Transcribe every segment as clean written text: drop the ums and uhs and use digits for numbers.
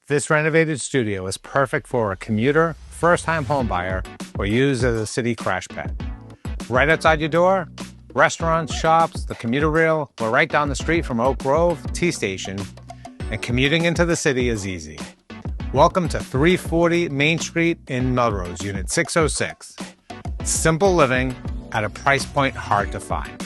This renovated studio is perfect for a commuter, first-time homebuyer, or used as a city crash pad. Right outside your door, restaurants, shops, the commuter rail. We're right down the street from Oak Grove T Station, and commuting into the city is easy. Welcome to 340 Main Street in Melrose, Unit 606. Simple living at a price point hard to find.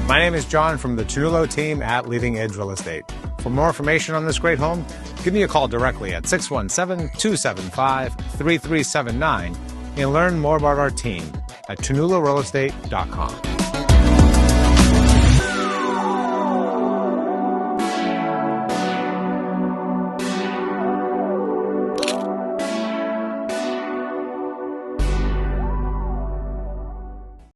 My name is John from the Ternullo Team at Leading Edge Real Estate. For more information on this great home, give me a call directly at 617-275-3379 and learn more about our team at ternullorealestate.com.